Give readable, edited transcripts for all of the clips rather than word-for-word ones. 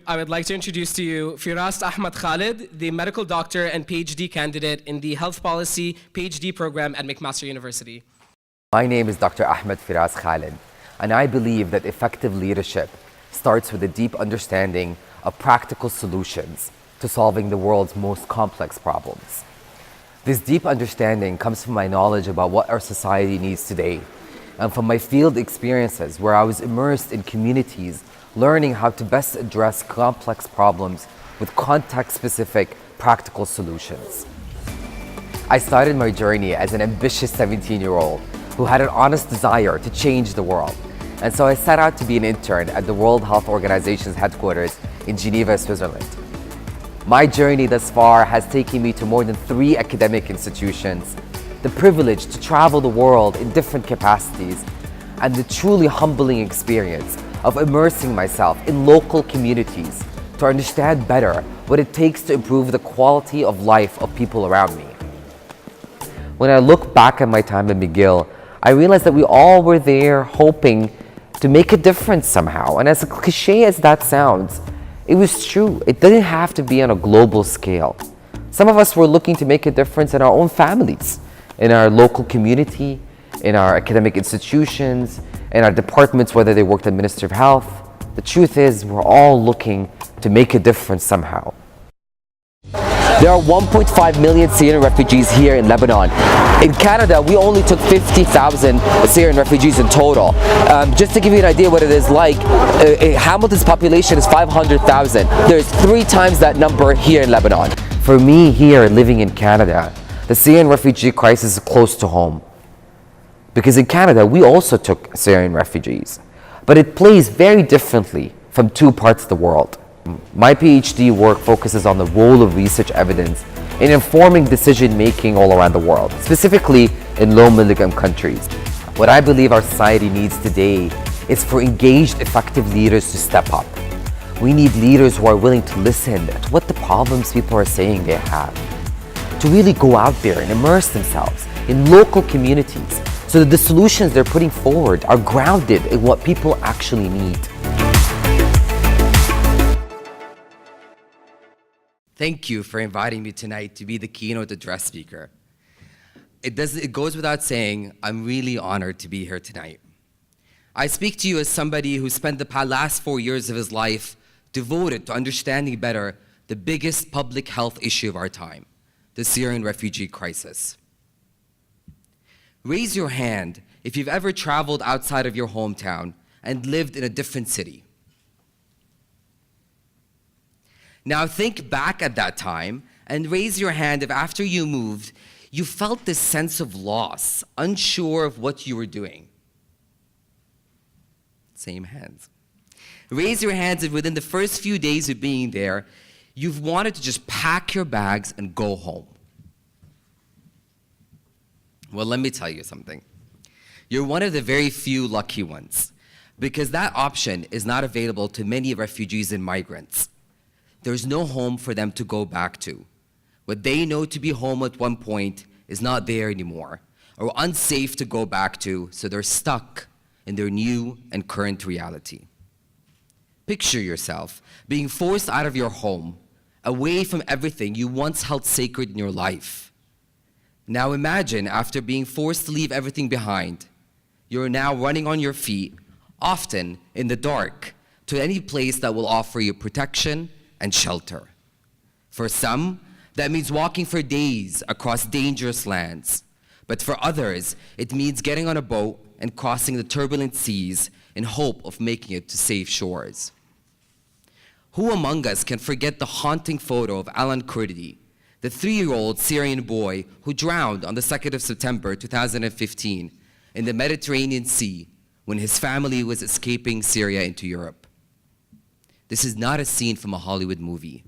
I would like to introduce to you Firas Ahmad Khalid, the medical doctor and PhD candidate in the Health Policy PhD program at McMaster University. My name is Dr. Ahmad Firas Khalid, and I believe that effective leadership starts with a deep understanding of practical solutions to solving the world's most complex problems. This deep understanding comes from my knowledge about what our society needs today, and from my field experiences where I was immersed in communities learning how to best address complex problems with context-specific practical solutions. I started my journey as an ambitious 17-year-old who had an honest desire to change the world. And so I set out to be an intern at the World Health Organization's headquarters in Geneva, Switzerland. My journey thus far has taken me to more than 3 academic institutions, the privilege to travel the world in different capacities, and the truly humbling experience of immersing myself in local communities to understand better what it takes to improve the quality of life of people around me. When I look back at my time at McGill, I realized that we all were there hoping to make a difference somehow. And as cliche as that sounds, it was true. It didn't have to be on a global scale. Some of us were looking to make a difference in our own families, in our local community, in our academic institutions, in our departments, whether they worked at Ministry of Health. The truth is, we're all looking to make a difference somehow. There are 1.5 million Syrian refugees here in Lebanon. In Canada, we only took 50,000 Syrian refugees in total. Just to give you an idea what it is like, Hamilton's population is 500,000. There's 3 times that number here in Lebanon. For me here living in Canada, the Syrian refugee crisis is close to home. Because in Canada, we also took Syrian refugees. But it plays very differently from 2 parts of the world. My PhD work focuses on the role of research evidence in informing decision-making all around the world, specifically in low-middle-income countries. What I believe our society needs today is for engaged, effective leaders to step up. We need leaders who are willing to listen to what the problems people are saying they have, to really go out there and immerse themselves in local communities so that the solutions they're putting forward are grounded in what people actually need. Thank you for inviting me tonight to be the keynote address speaker. It goes without saying, I'm really honored to be here tonight. I speak to you as somebody who spent the last 4 years of his life devoted to understanding better the biggest public health issue of our time, the Syrian refugee crisis. Raise your hand if you've ever traveled outside of your hometown and lived in a different city. Now think back at that time and raise your hand if after you moved, you felt this sense of loss, unsure of what you were doing. Same hands. Raise your hands if within the first few days of being there, you've wanted to just pack your bags and go home. Well, let me tell you something. You're one of the very few lucky ones, because that option is not available to many refugees and migrants. There's no home for them to go back to. What they know to be home at one point is not there anymore, or unsafe to go back to, so they're stuck in their new and current reality. Picture yourself being forced out of your home, away from everything you once held sacred in your life. Now imagine, after being forced to leave everything behind, you're now running on your feet, often in the dark, to any place that will offer you protection and shelter. For some, that means walking for days across dangerous lands. But for others, it means getting on a boat and crossing the turbulent seas in hope of making it to safe shores. Who among us can forget the haunting photo of Alan Kurdi, the 3-year-old Syrian boy who drowned on the 2nd of September 2015 in the Mediterranean Sea when his family was escaping Syria into Europe? This is not a scene from a Hollywood movie.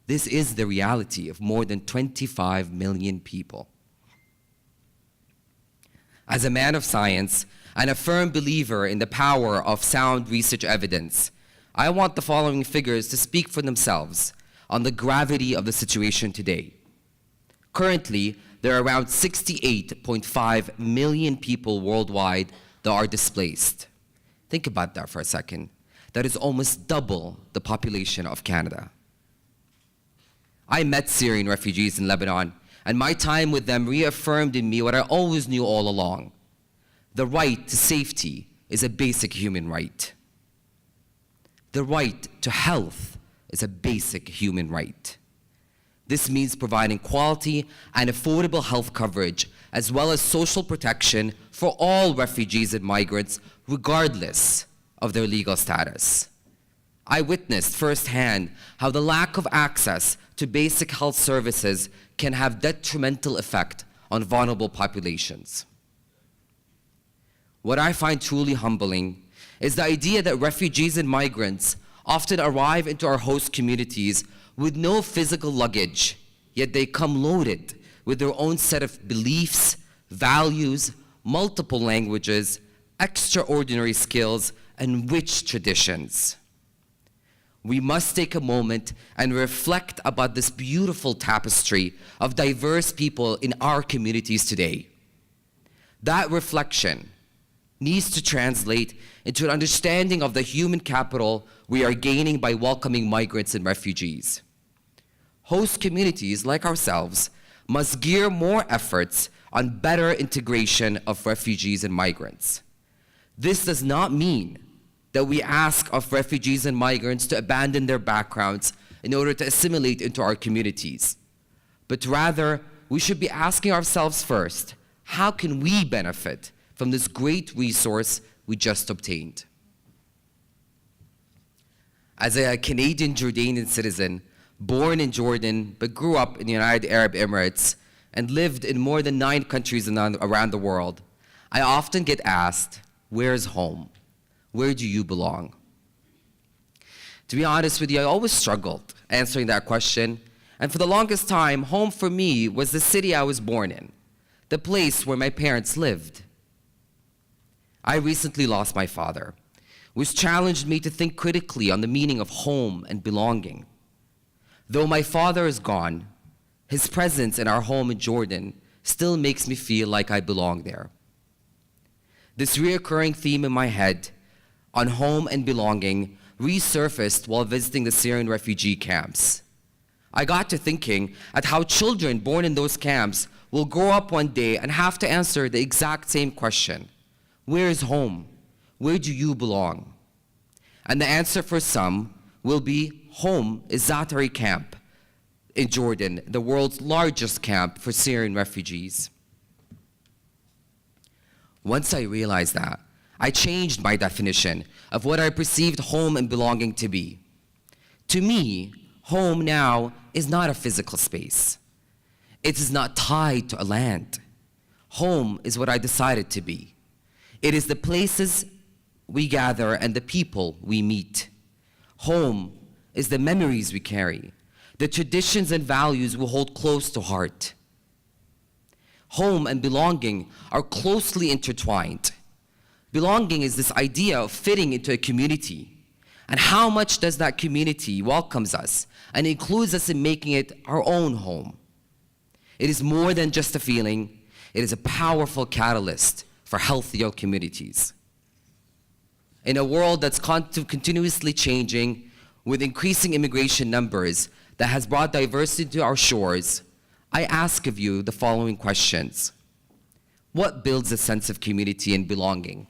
This is the reality of more than 25 million people. As a man of science and a firm believer in the power of sound research evidence, I want the following figures to speak for themselves on the gravity of the situation today. Currently, there are around 68.5 million people worldwide that are displaced. Think about that for a second. that is almost double the population of Canada. I met Syrian refugees in Lebanon, and my time with them reaffirmed in me what I always knew all along. The right to safety is a basic human right. The right to health is a basic human right. This means providing quality and affordable health coverage, as well as social protection for all refugees and migrants, regardless of their legal status. I witnessed firsthand how the lack of access to basic health services can have detrimental effect on vulnerable populations. What I find truly humbling is the idea that refugees and migrants often arrive into our host communities with no physical luggage, yet they come loaded with their own set of beliefs, values, multiple languages, extraordinary skills, and rich traditions. We must take a moment and reflect about this beautiful tapestry of diverse people in our communities today. That reflection needs to translate into an understanding of the human capital we are gaining by welcoming migrants and refugees. Host communities like ourselves must gear more efforts on better integration of refugees and migrants. This does not mean that we ask of refugees and migrants to abandon their backgrounds in order to assimilate into our communities, but rather we should be asking ourselves first, how can we benefit from this great resource we just obtained? As a Canadian Jordanian citizen, born in Jordan but grew up in the United Arab Emirates and lived in more than 9 countries around the world, I often get asked, where's home? Where do you belong? To be honest with you, I always struggled answering that question, and for the longest time, home for me was the city I was born in, the place where my parents lived. I recently lost my father, which challenged me to think critically on the meaning of home and belonging. Though my father is gone, his presence in our home in Jordan still makes me feel like I belong there. This reoccurring theme in my head on home and belonging resurfaced while visiting the Syrian refugee camps. I got to thinking at how children born in those camps will grow up one day and have to answer the exact same question. Where is home? Where do you belong? And the answer for some will be home is Zaatari camp in Jordan, the world's largest camp for Syrian refugees. Once I realized that, I changed my definition of what I perceived home and belonging to be. To me, home now is not a physical space. It is not tied to a land. Home is what I decided to be. It is the places we gather and the people we meet. Home is the memories we carry, the traditions and values we hold close to heart. Home and belonging are closely intertwined. Belonging is this idea of fitting into a community, and how much does that community welcomes us and includes us in making it our own home. It is more than just a feeling, it is a powerful catalyst for healthier communities. In a world that's continuously changing with increasing immigration numbers that has brought diversity to our shores, I ask of you the following questions. What builds a sense of community and belonging?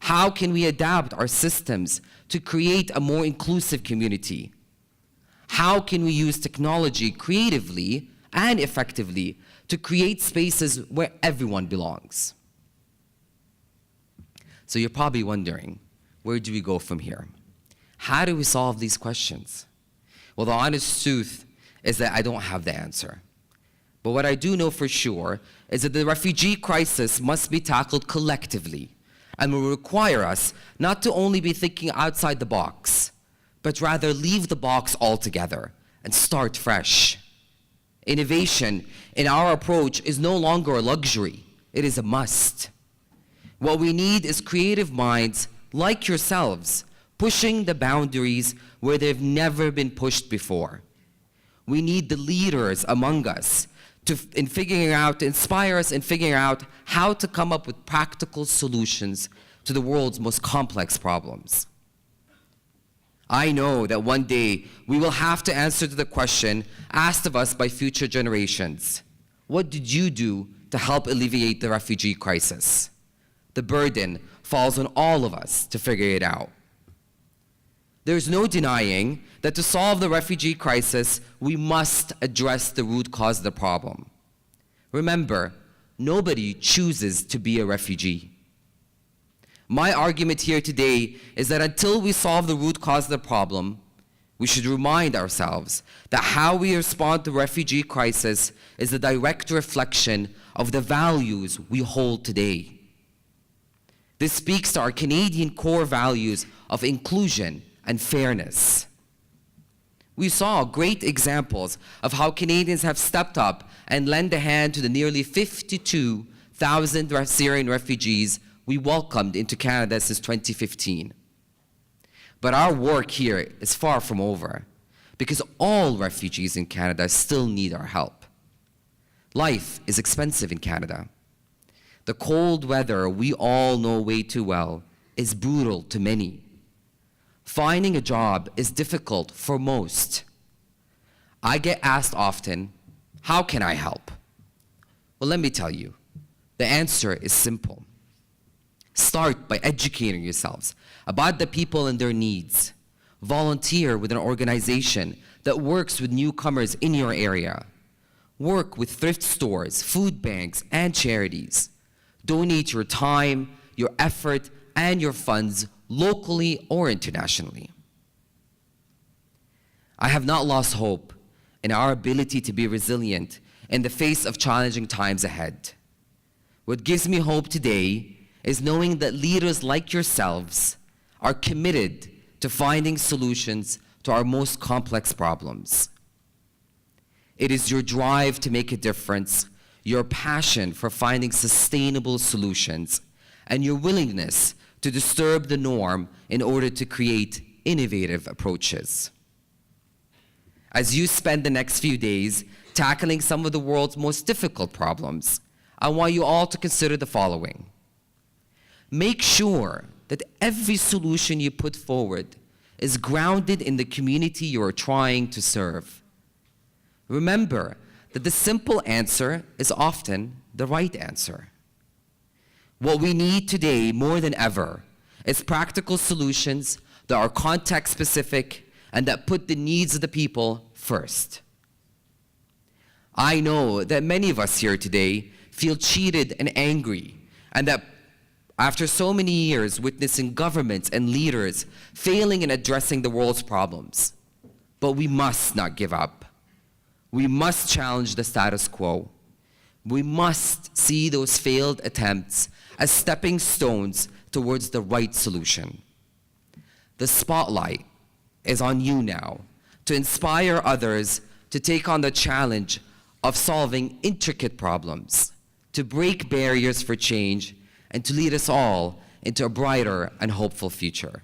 How can we adapt our systems to create a more inclusive community? How can we use technology creatively and effectively to create spaces where everyone belongs? So you're probably wondering, where do we go from here? How do we solve these questions? Well, the honest truth is that I don't have the answer. But what I do know for sure is that the refugee crisis must be tackled collectively and will require us not to only be thinking outside the box, but rather leave the box altogether and start fresh. Innovation in our approach is no longer a luxury, it is a must. What we need is creative minds like yourselves, pushing the boundaries where they've never been pushed before. We need the leaders among us to inspire us in figuring out how to come up with practical solutions to the world's most complex problems. I know that one day we will have to answer to the question asked of us by future generations. What did you do to help alleviate the refugee crisis? The burden falls on all of us to figure it out. There's no denying that to solve the refugee crisis, we must address the root cause of the problem. Remember, nobody chooses to be a refugee. My argument here today is that until we solve the root cause of the problem, we should remind ourselves that how we respond to the refugee crisis is a direct reflection of the values we hold today. This speaks to our Canadian core values of inclusion and fairness. We saw great examples of how Canadians have stepped up and lent a hand to the nearly 52,000 Syrian refugees we welcomed into Canada since 2015. But our work here is far from over, because all refugees in Canada still need our help. Life is expensive in Canada. The cold weather we all know way too well is brutal to many. Finding a job is difficult for most. I get asked often, how can I help? Well, let me tell you, the answer is simple. Start by educating yourselves about the people and their needs. Volunteer with an organization that works with newcomers in your area. Work with thrift stores, food banks, and charities. Donate your time, your effort, and your funds locally or internationally. I have not lost hope in our ability to be resilient in the face of challenging times ahead. What gives me hope today is knowing that leaders like yourselves are committed to finding solutions to our most complex problems. It is your drive to make a difference, your passion for finding sustainable solutions, and your willingness to disturb the norm in order to create innovative approaches. As you spend the next few days tackling some of the world's most difficult problems, I want you all to consider the following. Make sure that every solution you put forward is grounded in the community you are trying to serve. Remember that the simple answer is often the right answer. What we need today more than ever is practical solutions that are context-specific and that put the needs of the people first. I know that many of us here today feel cheated and angry, and that after so many years witnessing governments and leaders failing in addressing the world's problems. But we must not give up. We must challenge the status quo. We must see those failed attempts as stepping stones towards the right solution. The spotlight is on you now to inspire others to take on the challenge of solving intricate problems, to break barriers for change, and to lead us all into a brighter and hopeful future.